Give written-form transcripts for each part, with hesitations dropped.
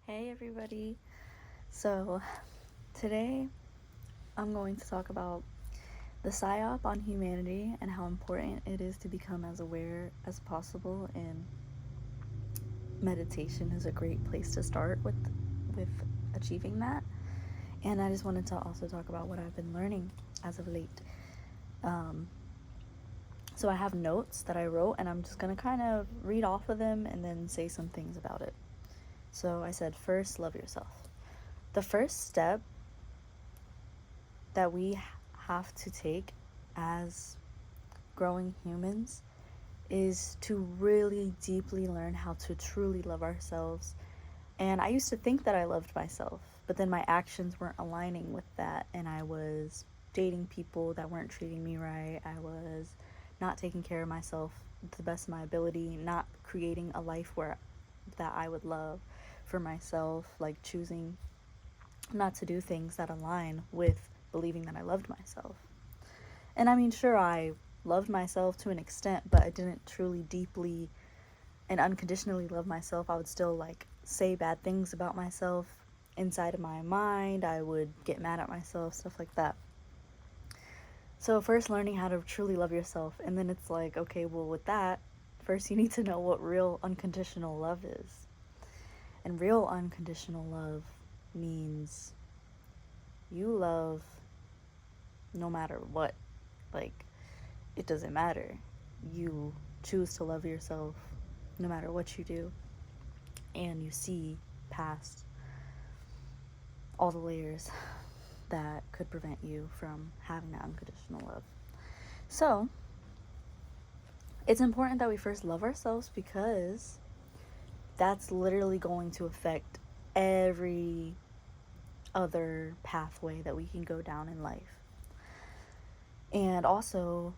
Hey everybody. So today I'm going to talk about the psyop on humanity and how important it is to become as aware as possible, and meditation is a great place to start with achieving that. And I just wanted to also talk about what I've been learning as of late. So I have notes that I wrote, and I'm just going to kind of read off of them and then say some things about it. So I said, first, love yourself. The first step that we have to take as growing humans is to really deeply learn how to truly love ourselves. And I used to think that I loved myself, but then my actions weren't aligning with that, and I was dating people that weren't treating me right. I was not taking care of myself to the best of my ability, not creating a life where that I would love for myself, like choosing not to do things that align with believing that I loved myself. And I mean, sure, I loved myself to an extent, but I didn't truly, deeply, and unconditionally love myself. I would still like say bad things about myself inside of my mind. I would get mad at myself, stuff like that. So first, learning how to truly love yourself, and then it's like, okay, well, with that, first you need to know what real unconditional love is. And real unconditional love means you love no matter what. Like, it doesn't matter. You choose to love yourself no matter what you do, and you see past all the layers that could prevent you from having that unconditional love. So it's important that we first love ourselves, because that's literally going to affect every other pathway that we can go down in life. And also,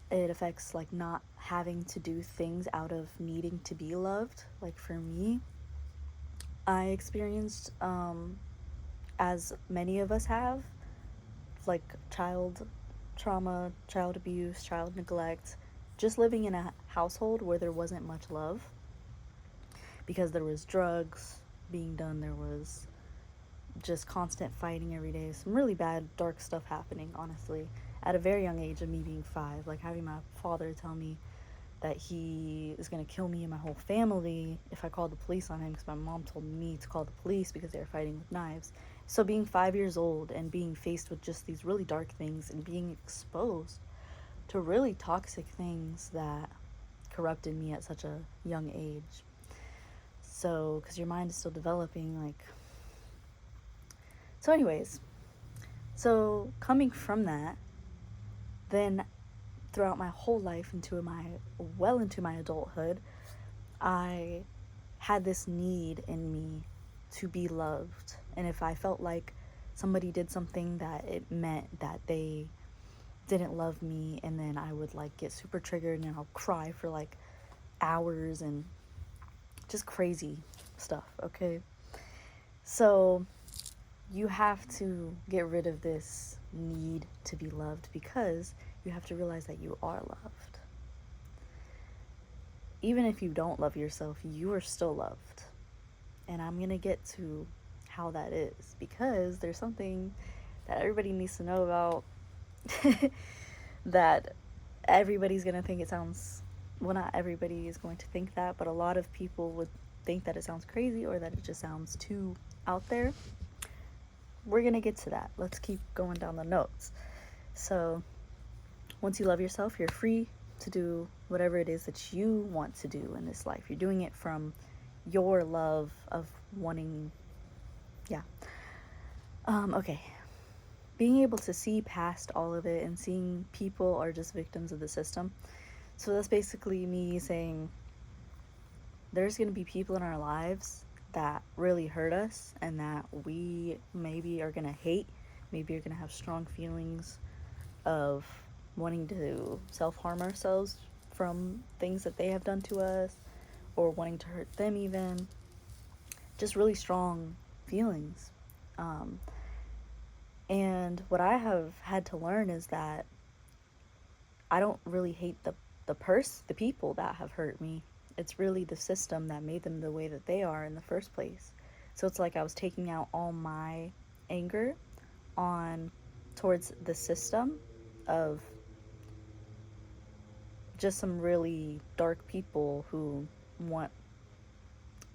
it affects like not having to do things out of needing to be loved. Like for me, I experienced, as many of us have, like child trauma, child abuse, child neglect, just living in a household where there wasn't much love, because there was drugs being done, there was just constant fighting every day, some really bad, dark stuff happening, honestly, at a very young age of me being 5, like having my father tell me that he is going to kill me and my whole family if I called the police on him, because my mom told me to call the police because they were fighting with knives. So being 5 years old and being faced with just these really dark things and being exposed to really toxic things that corrupted me at such a young age. So, because your mind is still developing, like. So, anyways, so coming from that, then throughout my whole life into my adulthood, I had this need in me to be loved. And if I felt like somebody did something that it meant that they didn't love me, and then I would like get super triggered and I'll cry for like hours and just crazy stuff, okay? So you have to get rid of this need to be loved, because you have to realize that you are loved. Even if you don't love yourself, you are still loved. And I'm going to get to how that is, because there's something that everybody needs to know about that everybody's going to think it sounds, well, not everybody is going to think that, but a lot of people would think that it sounds crazy or that it just sounds too out there. We're going to get to that. Let's keep going down the notes. So once you love yourself, you're free to do whatever it is that you want to do in this life. You're doing it from your love of wanting, yeah. Okay. Being able to see past all of it and seeing people are just victims of the system. So that's basically me saying there's going to be people in our lives that really hurt us and that we maybe are going to hate. Maybe you're going to have strong feelings of wanting to self-harm ourselves from things that they have done to us, or wanting to hurt them even. Just really strong feelings. And what I have had to learn is that I don't really hate the people that have hurt me. It's really the system that made them the way that they are in the first place. So it's like I was taking out all my anger on towards the system of just some really dark people who want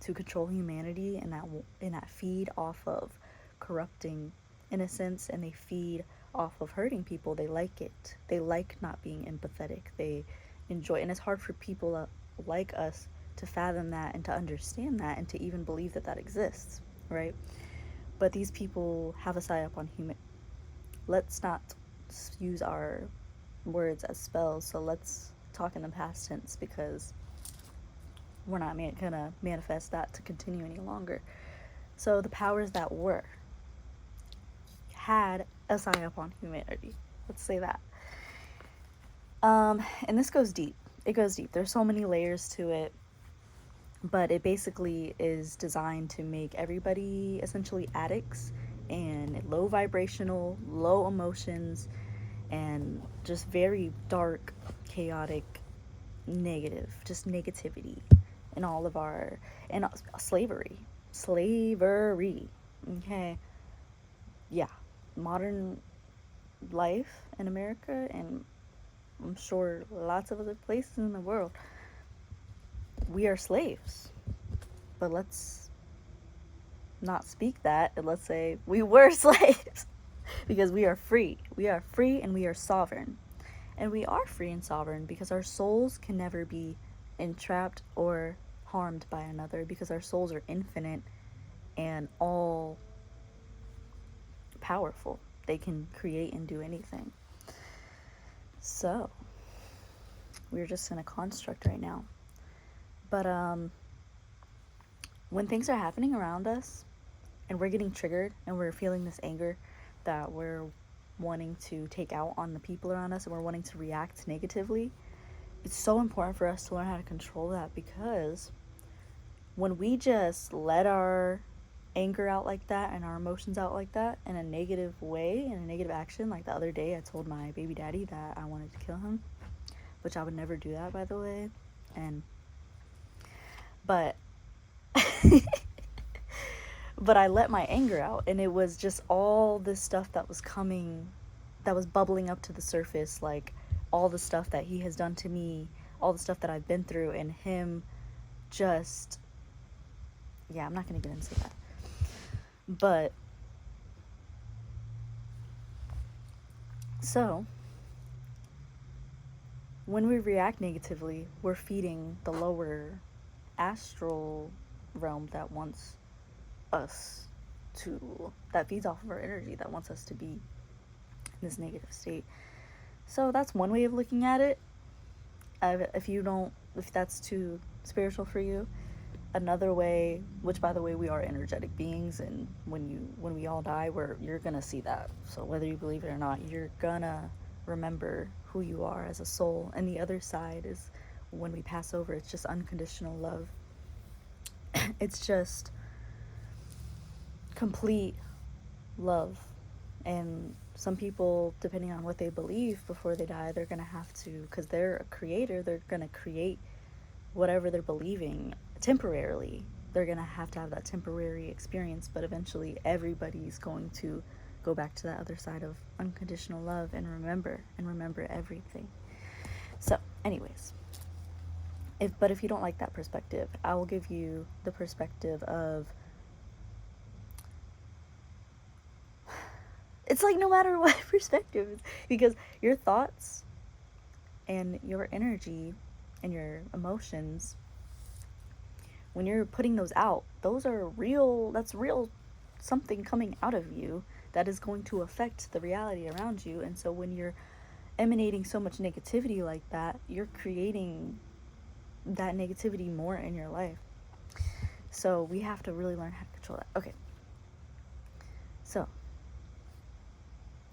to control humanity, and that feed off of corrupting innocence, and they feed off of hurting people. They like it. They like not being empathetic. They enjoy, and it's hard for people like us to fathom that and to understand that and to even believe that that exists, right? But these people have a psyop on human. Let's not use our words as spells, so let's talk in the past tense, because we're not gonna manifest that to continue any longer. So the powers that were had a psyop on humanity. Let's say that. And this goes deep. It goes deep. There's so many layers to it, but it basically is designed to make everybody essentially addicts and low vibrational, low emotions, and just very dark, chaotic, negative, just negativity in all of our, and slavery. Okay. Yeah. Modern life in America, and I'm sure lots of other places in the world, we are slaves. But let's not speak that, and let's say we were slaves, because we are free. We are free and we are sovereign. And we are free and sovereign because our souls can never be entrapped or harmed by another, because our souls are infinite and all powerful. They can create and do anything. So, we're just in a construct right now. But when things are happening around us and we're getting triggered and we're feeling this anger that we're wanting to take out on the people around us, and we're wanting to react negatively, it's so important for us to learn how to control that, because when we just let our anger out like that and our emotions out like that in a negative way, in a negative action, like the other day I told my baby daddy that I wanted to kill him, which I would never do that, by the way. But but I let my anger out, and it was just all this stuff that was coming, that was bubbling up to the surface, like all the stuff that he has done to me, all the stuff that I've been through, and him just, yeah, I'm not gonna get into that. But so when we react negatively, we're feeding the lower astral realm that wants us to, that feeds off of our energy, that wants us to be in this negative state. So that's one way of looking at it. If that's too spiritual for you, another way, which by the way, we are energetic beings, and when we all die, you're gonna see that. So whether you believe it or not, you're gonna remember who you are as a soul. And the other side is when we pass over, it's just unconditional love. It's just complete love. And some people, depending on what they believe before they die, they're gonna have to, because they're a creator, they're gonna create whatever they're believing temporarily. They're gonna have to have that temporary experience, but eventually everybody's going to go back to that other side of unconditional love and remember everything. So anyways, if you don't like that perspective, I will give you the perspective of, it's like no matter what perspective, because your thoughts and your energy and your emotions, when you're putting those out, those are real, that's real something coming out of you that is going to affect the reality around you. And so when you're emanating so much negativity like that, you're creating that negativity more in your life. So we have to really learn how to control that. Okay. So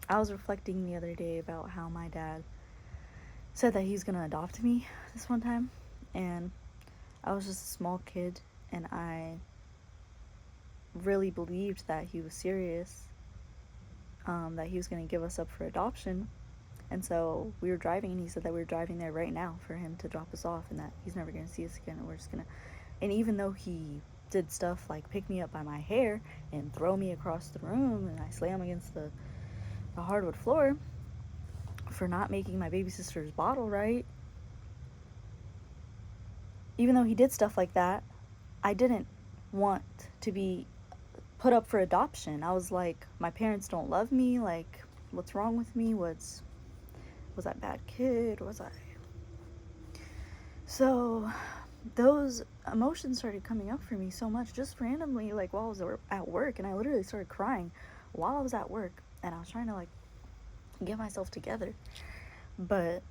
I was reflecting the other day about how my dad said that he's gonna adopt me this one time, and I was just a small kid, and I really believed that he was serious, that he was gonna give us up for adoption. And so we were driving, and he said that we were driving there right now for him to drop us off, and that he's never gonna see us again, and we're just gonna, and even though he did stuff like pick me up by my hair and throw me across the room, and I slam against the hardwood floor for not making my baby sister's bottle right. Even though he did stuff like that, I didn't want to be put up for adoption. I was like, my parents don't love me. Like, what's wrong with me? Was I a bad kid? Was I? So those emotions started coming up for me so much, just randomly, like while I was at work, and I literally started crying while I was at work, and I was trying to like get myself together. But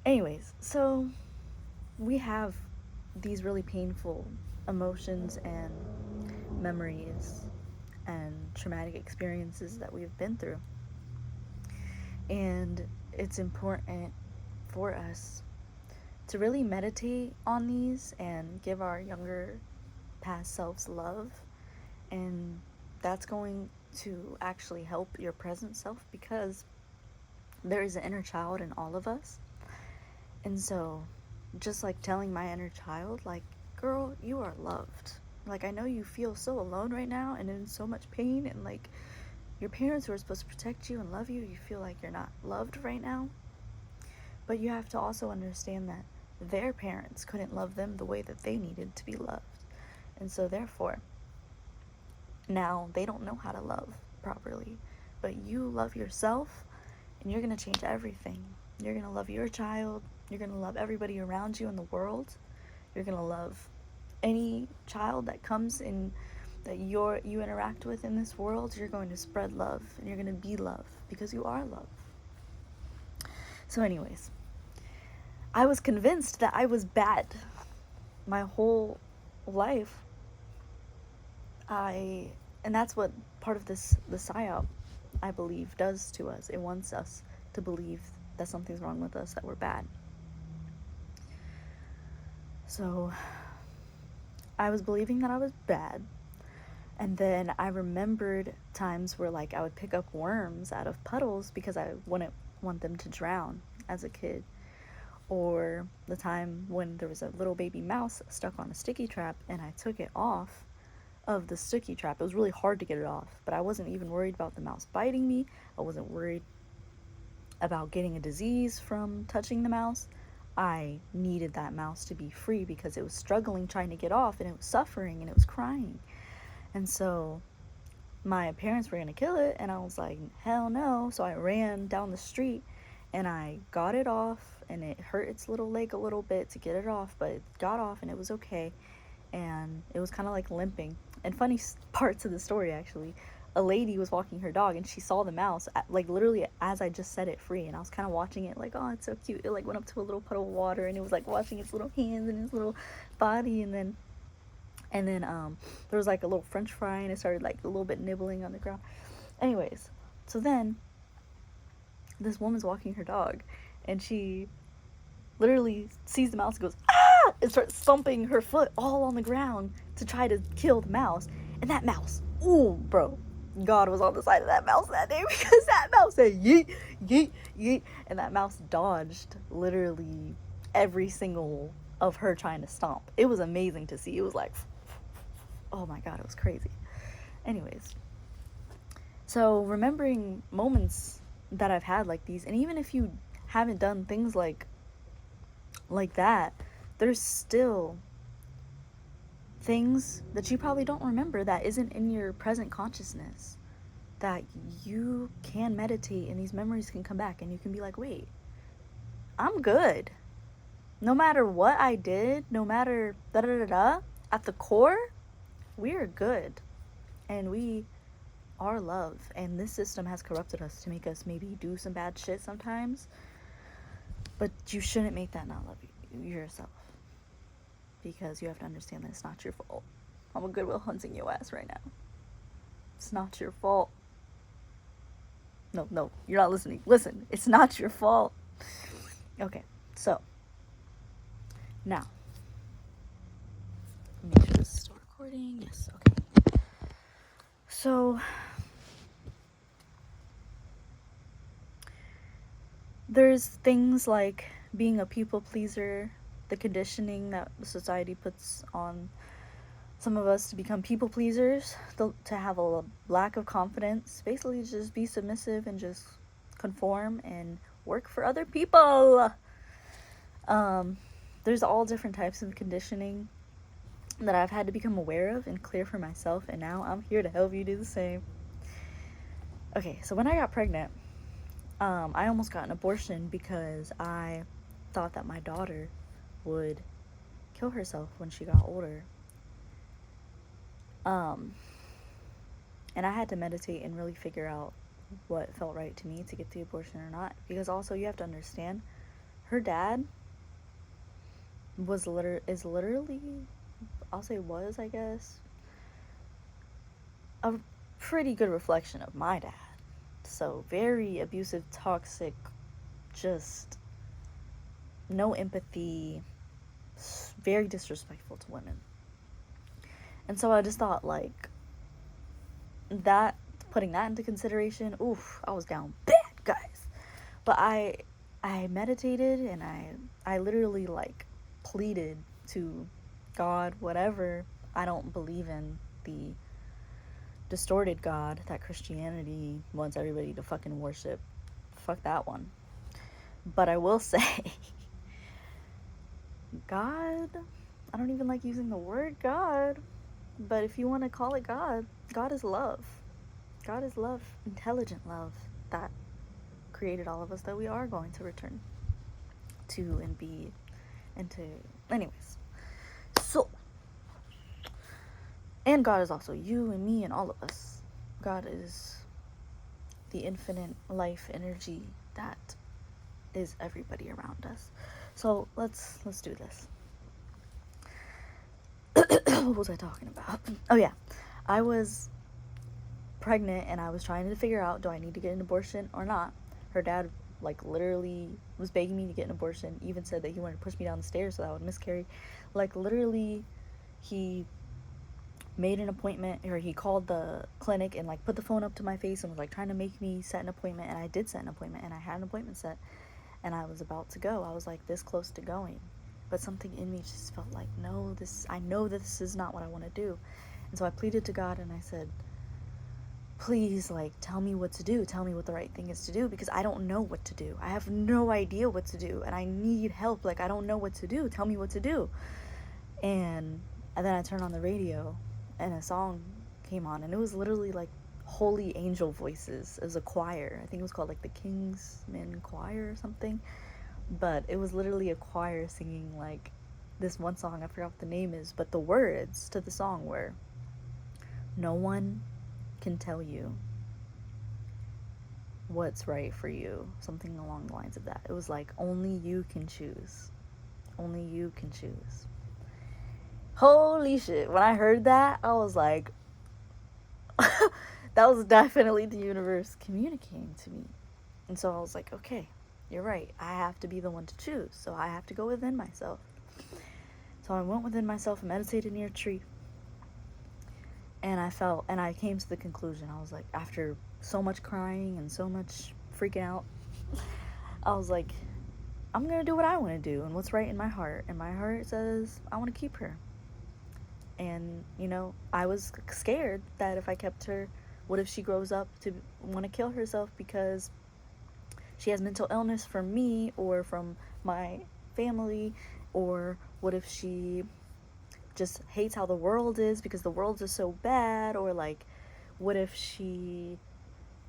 anyways, so we have these really painful emotions and memories and traumatic experiences that we've been through. And it's important for us to really meditate on these and give our younger past selves love. And that's going to actually help your present self, because there is an inner child in all of us. And so just like telling my inner child, like, girl, you are loved. Like, I know you feel so alone right now and in so much pain, and like your parents who are supposed to protect you and love you, you feel like you're not loved right now. But you have to also understand that their parents couldn't love them the way that they needed to be loved. And so therefore, now they don't know how to love properly. But you love yourself, and you're going to change everything. You're going to love your child. You're going to love everybody around you in the world. You're going to love any child that comes in, that you interact with in this world. You're going to spread love, and you're going to be love, because you are love. So anyways, I was convinced that I was bad my whole life. And that's what part of the psyop, I believe, does to us. It wants us to believe that something's wrong with us, that we're bad. So I was believing that I was bad. And then I remembered times where like I would pick up worms out of puddles because I wouldn't want them to drown as a kid. Or the time when there was a little baby mouse stuck on a sticky trap and I took it off of the sticky trap. It was really hard to get it off, but I wasn't even worried about the mouse biting me. I wasn't worried about getting a disease from touching the mouse. I needed that mouse to be free because it was struggling trying to get off, and it was suffering and it was crying. And so my parents were going to kill it, and I was like, hell no. So I ran down the street and I got it off, and it hurt its little leg a little bit to get it off, but it got off and it was okay. And it was kind of like limping. And funny parts of the story, actually, a lady was walking her dog and she saw the mouse like literally as I just set it free, and I was kind of watching it like, oh, it's so cute. It like went up to a little puddle of water and it was like watching its little hands and its little body, and then there was like a little french fry and it started like a little bit nibbling on the ground. Anyways, so then this woman's walking her dog and she literally sees the mouse and goes, ah, and starts thumping her foot all on the ground to try to kill the mouse. And that mouse, ooh, bro, God was on the side of that mouse that day, because that mouse said yeet, yeet, yeet, and that mouse dodged literally every single of her trying to stomp. It was amazing to see. It was like, oh my God, it was crazy. Anyways, so remembering moments that I've had like these, and even if you haven't done things like that, there's still things that you probably don't remember that isn't in your present consciousness, that you can meditate and these memories can come back and you can be like, wait, I'm good. No matter what I did, no matter at the core, we're good. And we are love. And this system has corrupted us to make us maybe do some bad shit sometimes. But you shouldn't make that not love yourself. Because you have to understand that it's not your fault. I'm a Goodwill Hunting your ass right now. It's not your fault. No, you're not listening. Listen, it's not your fault. Okay, so now, make sure this is still recording. Yes, okay. So there's things like being a people pleaser, the conditioning that society puts on some of us to become people pleasers, to have a lack of confidence, basically just be submissive and just conform and work for other people. Um, there's all different types of conditioning that I've had to become aware of and clear for myself, and now I'm here to help you do the same. Okay, so when I got pregnant, I almost got an abortion because I thought that my daughter would kill herself when she got older. And I had to meditate and really figure out what felt right to me to get the abortion or not. Because also you have to understand, her dad is literally, I'll say was, I guess, a pretty good reflection of my dad. So very abusive, toxic, just no empathy, very disrespectful to women. And so I just thought, like, that, putting that into consideration, oof, I was down bad, guys. But I meditated, and I literally, like, pleaded to God, whatever. I don't believe in the distorted God that Christianity wants everybody to fucking worship. Fuck that one. But I will say, God, I don't even like using the word God, but if you want to call it God, God is love. God is love, intelligent love that created all of us, that we are going to return to and be and to. Anyways, so, and God is also you and me and all of us. God is the infinite life energy that is everybody around us. So let's do this. What was I talking about? Oh yeah, I was pregnant and I was trying to figure out, do I need to get an abortion or not? Her dad, like, literally was begging me to get an abortion, even said that he wanted to push me down the stairs so that I would miscarry. Like, literally, he made an appointment, or he called the clinic and, like, put the phone up to my face and was, like, trying to make me set an appointment. And I did set an appointment, and I had an appointment set, and I was about to go. I was, like, this close to going, but something in me just felt like, no, I know that this is not what I want to do. And so I pleaded to God, and I said, please, like, tell me what to do. Tell me what the right thing is to do, because I don't know what to do. I have no idea what to do, and I need help. Like, I don't know what to do. Tell me what to do. And then I turned on the radio, and a song came on, and it was literally, like, holy angel voices. It was a choir. I think it was called, like, the Kingsmen Choir or something. But it was literally a choir singing, like, this one song. I forgot what the name is, but the words to the song were, no one can tell you what's right for you, something along the lines of that. It was like, only you can choose. Only you can choose. Holy shit. When I heard that, I was like, that was definitely the universe communicating to me. And so I was like, okay, you're right. I have to be the one to choose. So I have to go within myself. So I went within myself and meditated near a tree. And I came to the conclusion. I was like, after so much crying and so much freaking out, I was like, I'm going to do what I want to do and what's right in my heart. And my heart says, I want to keep her. And, you know, I was scared that if I kept her, what if she grows up to want to kill herself because she has mental illness from me or from my family? Or what if she just hates how the world is because the world is so bad? Or, like, what if she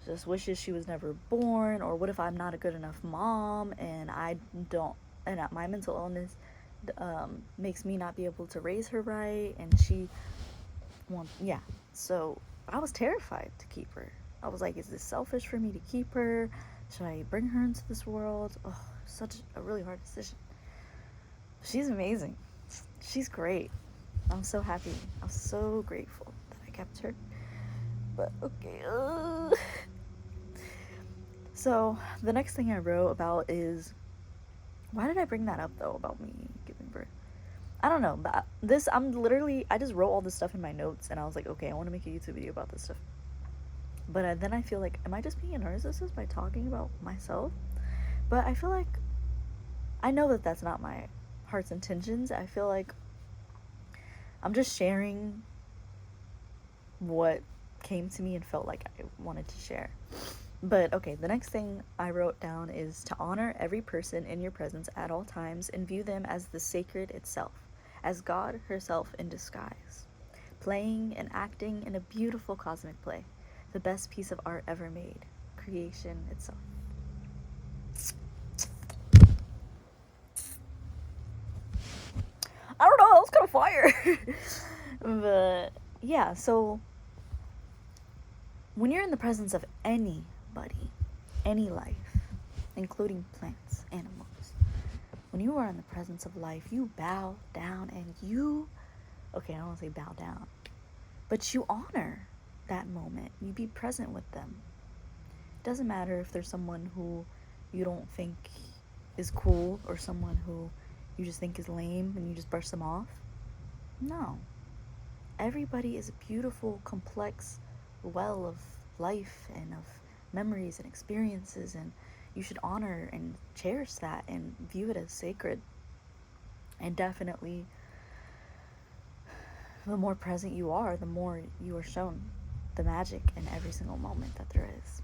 just wishes she was never born? Or what if I'm not a good enough mom and my mental illness makes me not be able to raise her right, and so I was terrified to keep her. I was like, is this selfish for me to keep her? Should I bring her into this world? Oh, such a really hard decision. She's amazing. She's great. I'm so happy. I'm so grateful that I kept her. But okay. So the next thing I wrote about is, why did I bring that up though, about me giving birth? I don't know. But I just wrote all this stuff in my notes, and I was like, okay, I want to make a YouTube video about this stuff. But then I feel like, am I just being a narcissist by talking about myself? But I feel like, I know that that's not my heart's intentions. I feel like I'm just sharing what came to me and felt like I wanted to share. But okay, the next thing I wrote down is to honor every person in your presence at all times and view them as the sacred itself, as God herself in disguise, playing and acting in a beautiful cosmic play, the best piece of art ever made, creation itself. I don't know, that was kind of fire. But yeah, so when you're in the presence of anybody, any life, including plants, animals, when you are in the presence of life, you bow down and okay, I don't want to say bow down, but you honor that moment. You be present with them. It doesn't matter if there's someone who you don't think is cool or someone who you just think is lame and you just brush them off. No. Everybody is a beautiful, complex well of life and of memories and experiences, and you should honor and cherish that and view it as sacred. And definitely, the more present you are, the more you are shown the magic in every single moment that there is.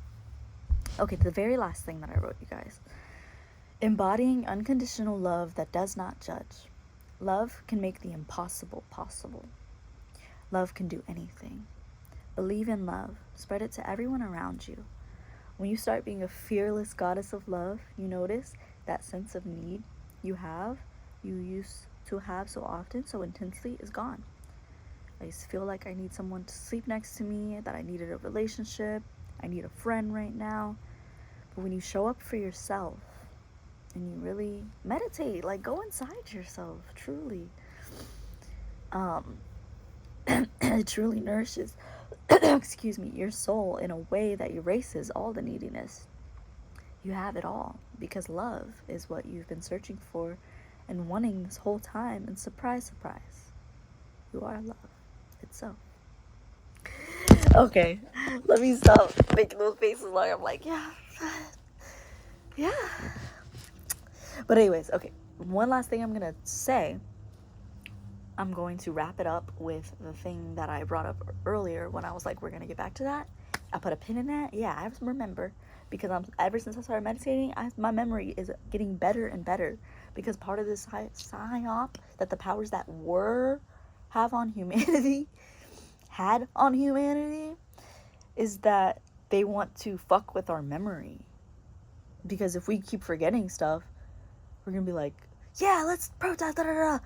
Okay, the very last thing that I wrote, you guys. Embodying unconditional love that does not judge. Love can make the impossible possible. Love can do anything. Believe in love. Spread it to everyone around you. When you start being a fearless goddess of love, you notice that sense of need you used to have so often, so intensely, is gone. I used to feel like I need someone to sleep next to me, that I needed a relationship, I need a friend right now. But when you show up for yourself and you really meditate, like go inside yourself, truly, it truly nourishes excuse me, your soul in a way that erases all the neediness. You have it all because love is what you've been searching for and wanting this whole time. And surprise, surprise, you are love itself. Okay, let me stop making those faces like I'm like, yeah. But anyways, okay, one last thing I'm gonna say. I'm going to wrap it up with the thing that I brought up earlier when I was like, we're going to get back to that. I put a pin in that. Yeah, I remember because ever since I started meditating, my memory is getting better and better because part of this psyop that the powers that had on humanity is that they want to fuck with our memory. Because if we keep forgetting stuff, we're going to be like, yeah, let's protest, da da da.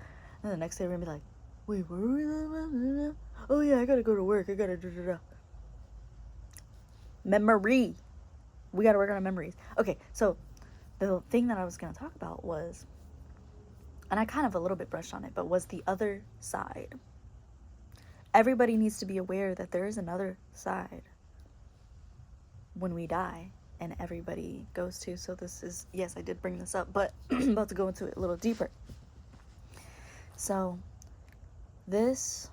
And the next day we're gonna be like, wait, where were we? Oh yeah, I gotta go to work. I gotta da da da. Memory. We gotta work on our memories. Okay, so the thing that I was gonna talk about was, and I kind of a little bit brushed on it, but was the other side. Everybody needs to be aware that there is another side when we die, and everybody goes to. So this is, yes, I did bring this up, but I'm about to go into it a little deeper. So this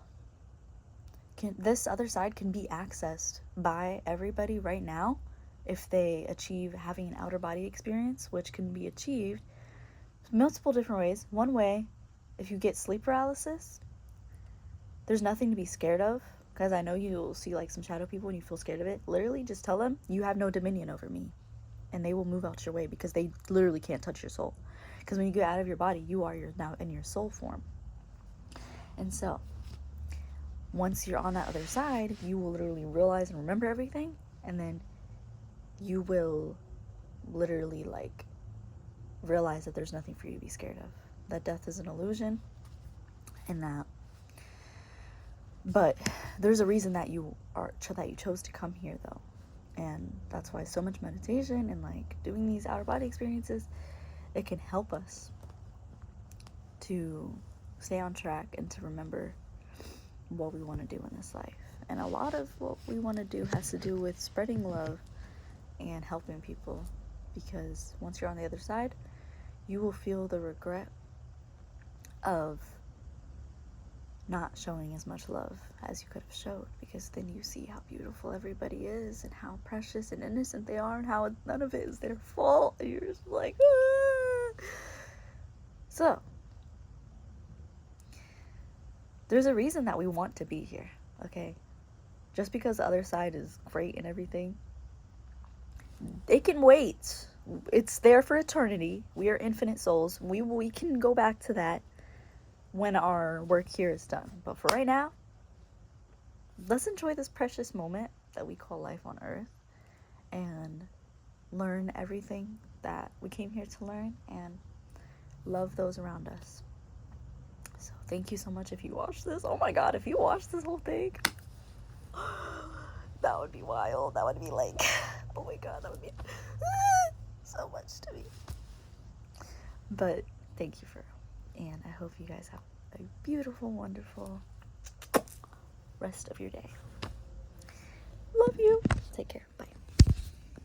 other side can be accessed by everybody right now if they achieve having an outer body experience, which can be achieved multiple different ways. One way, if you get sleep paralysis, there's nothing to be scared of, because I know you'll see like some shadow people and you feel scared of it. Literally just tell them you have no dominion over me, and they will move out your way because they literally can't touch your soul. Because when you get out of your body, you are now in your soul form. And so once you're on that other side, you will literally realize and remember everything, and then you will literally like realize that there's nothing for you to be scared of, that death is an illusion, and but there's a reason that you chose to come here though, and that's why so much meditation and like doing these outer body experiences, it can help us to stay on track and to remember what we want to do in this life. And a lot of what we want to do has to do with spreading love and helping people, because once you're on the other side, you will feel the regret of not showing as much love as you could have showed, because then you see how beautiful everybody is and how precious and innocent they are and how none of it is their fault, and you're just like, ah. So there's a reason that we want to be here, okay? Just because the other side is great and everything, it can wait. It's there for eternity. We are infinite souls. We can go back to that when our work here is done. But for right now, let's enjoy this precious moment that we call life on Earth and learn everything that we came here to learn and love those around us. So thank you so much if you watched this. Oh my god, if you watched this whole thing, that would be wild. That would be like, oh my god, that would be so much to me. But thank you for, and I hope you guys have a beautiful, wonderful rest of your day. Love you. Take care.